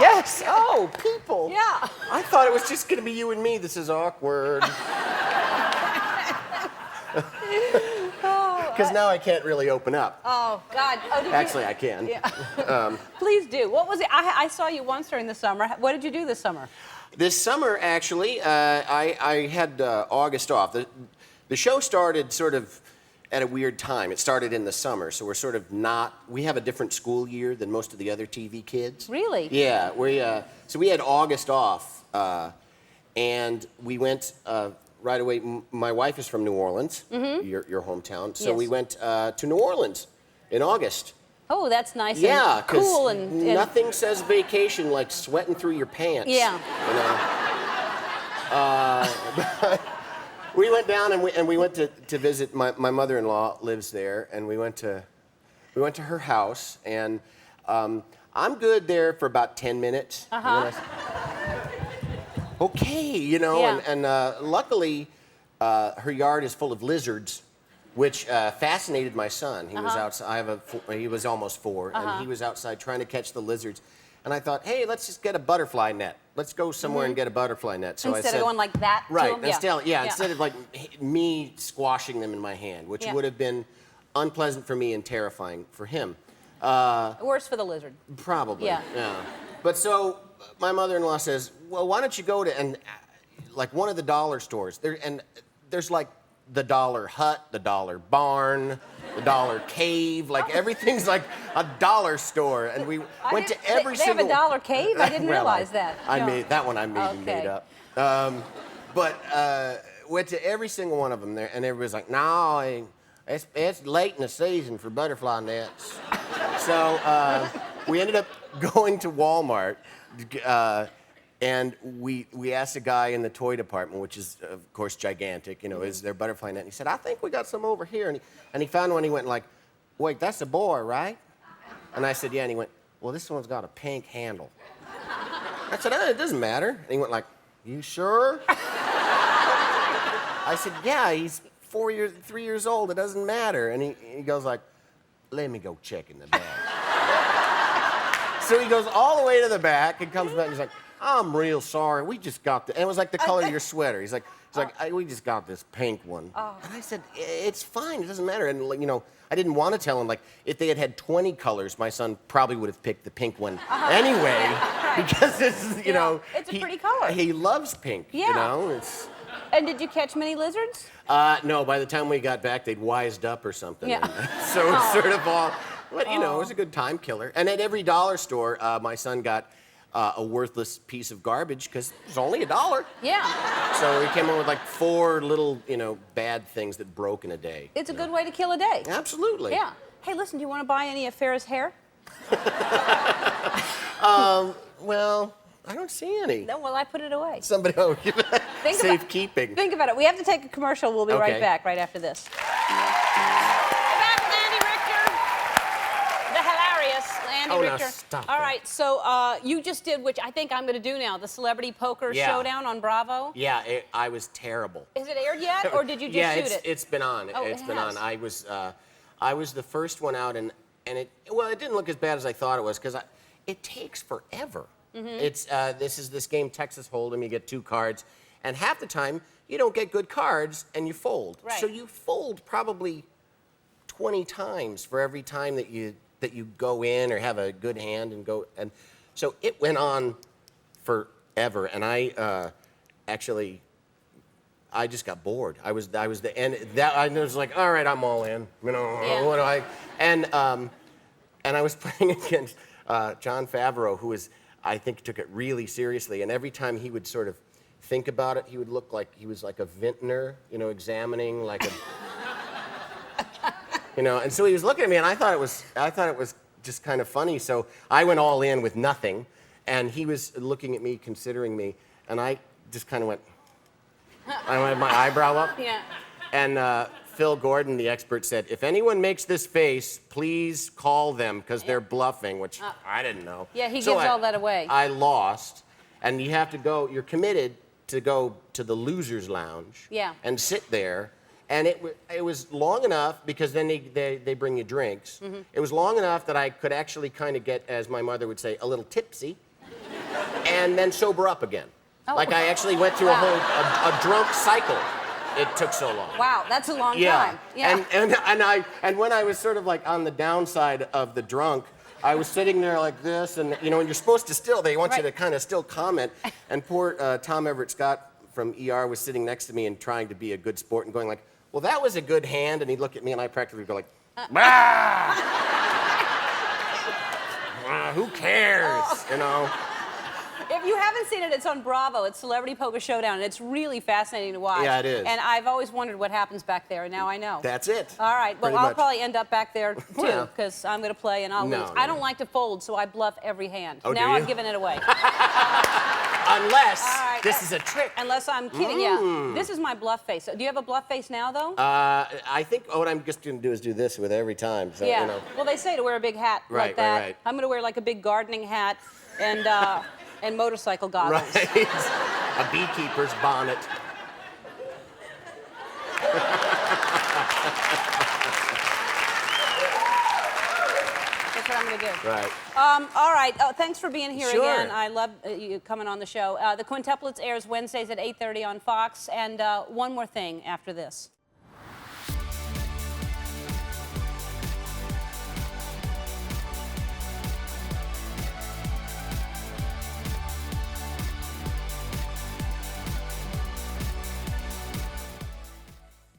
Yes. Oh, people. Yeah. I thought it was just going to be you and me. This is awkward. Because now I can't really open up. Oh, God. Oh, did Actually, you? I can. Yeah. Please do. What was it? I saw you once during the summer. What did you do this summer? This summer, actually, I had August off. The show started sort of at a weird time. It started in the summer, so we're sort of not. We have a different school year than most of the other TV kids. Really? Yeah. So we had August off, and we went right away. My wife is from New Orleans, your hometown. So Yes. we went to New Orleans in August. Oh, that's nice. Yeah, and cool and nothing says vacation like sweating through your pants. Yeah. You know? We went down and we went to visit my mother-in-law lives there, and we went to her house, and I'm good there for about 10 minutes. Okay, you know, Yeah. and luckily her yard is full of lizards, which fascinated my son. He was outside. He was almost 4, and he was outside trying to catch the lizards. And I thought, hey, let's just get a butterfly net. Let's go somewhere and get a butterfly net. So instead I said, of going like that. right. To them? Instead of like me squashing them in my hand, which would have been unpleasant for me and terrifying for him. Worse for the lizard. Probably. Yeah. But so my mother-in-law says, well, why don't you go to like one of the dollar stores? There's like the Dollar Hut, the Dollar Barn, the Dollar Cave, like everything's like a dollar store. And we went to every single. They have a Dollar Cave? I didn't realize that. I made that one. I made up. But went to every single one of them there, and everybody's like, no, it's late in the season for butterfly nets. So we ended up going to Walmart. And we asked a guy in the toy department, which is, of course, gigantic, you know, is there butterfly net? And he said, I think we got some over here. And he found one, he went like, wait, that's a boy, right? And I said, yeah. And he went, well, this one's got a pink handle. I said, it doesn't matter. And he went like, you sure? I said, yeah, he's 3 years old. It doesn't matter. And he goes like, let me go check in the bag. So he goes all the way to the back and comes back and he's like, I'm real sorry. We just got and it was like the color of your sweater. He's like, we just got this pink one. And I said, it's fine. It doesn't matter. And you know, I didn't want to tell him, like, if they had 20 colors, my son probably would have picked the pink one anyway, because it's, you know, it's a pretty color. He loves pink. Yeah. You know, And did you catch many lizards? No. By the time we got back, they'd wised up or something. Yeah. So it's sort of all. But you know, it was a good time killer. And at every dollar store, my son got a worthless piece of garbage because it was only $1. Yeah. So he came up with like 4 little, you know, bad things that broke in a day. It's a good way to kill a day. Absolutely. Yeah. Hey, listen, do you want to buy any of Farrah's hair? Well, I don't see any. No, well, I put it away. Somebody, safekeeping. Think about it. We have to take a commercial. We'll be right back right after this. Back with Andy Richter, the hilarious Andy Richter. No, stop All it. right, so you just did, which I think I'm going to do now, the Celebrity Poker Showdown on Bravo. Yeah, I was terrible. Is it aired yet, or did you just shoot it? Yeah, it's been on. Oh, it's it been has. on. I was the first one out, and it didn't look as bad as I thought it was because it takes forever. It's this game Texas Hold'em. You get 2 cards, and half the time you don't get good cards and you fold. Right. So you fold probably 20 times for every time that you go in or have a good hand and go. And so it went on forever, and I just got bored. I was the end. I was like, all right, I'm all in. You know, what do I? And I was playing against Jon Favreau, who I think took it really seriously. And every time he would sort of think about it, he would look like he was like a vintner, you know, examining like a, you know. And so he was looking at me, and I thought it was just kind of funny. So I went all in with nothing, and he was looking at me, considering me, and I just kind of went. I had my eyebrow up. Yeah. And Phil Gordon, the expert, said, if anyone makes this face, please call them because they're bluffing, which I didn't know. Yeah, he So gives all that away. I lost, and you have to go, you're committed to go to the loser's lounge and sit there. And it was long enough, because then they bring you drinks. It was long enough that I could actually kind of get, as my mother would say, a little tipsy. and then sober up again. Oh. Like I actually went through a drunk cycle. It took so long. Wow, that's a long time. Yeah. And when I was sort of like on the downside of the drunk, I was sitting there like this, and you know, when you're supposed to still, they want you to kind of still comment. And poor Tom Everett Scott from ER was sitting next to me and trying to be a good sport and going like, well, that was a good hand. And he'd look at me and I practically go like, who cares, you know? If you haven't seen it, it's on Bravo. It's Celebrity Poker Showdown, and it's really fascinating to watch. Yeah, it is. And I've always wondered what happens back there, and now I know. That's it. All right. Well, Pretty I'll much. probably end up back there, too, because I'm going to play and I'll lose. No, I don't like to fold, so I bluff every hand. Oh, now do you? I've given it away. Unless right. this is a trick. Unless I'm kidding, yeah. This is my bluff face. Do you have a bluff face now, though? I think what I'm just going to do is do this with every time. So, yeah. You know. Well, they say to wear a big hat like that. Right. I'm going to wear like a big gardening hat and motorcycle goggles. Right. A beekeeper's bonnet. That's what I'm going to do. Right. All right. Oh, thanks for being here Sure. again. I love you coming on the show. The Quintuplets airs Wednesdays at 8:30 on Fox. And one more thing after this.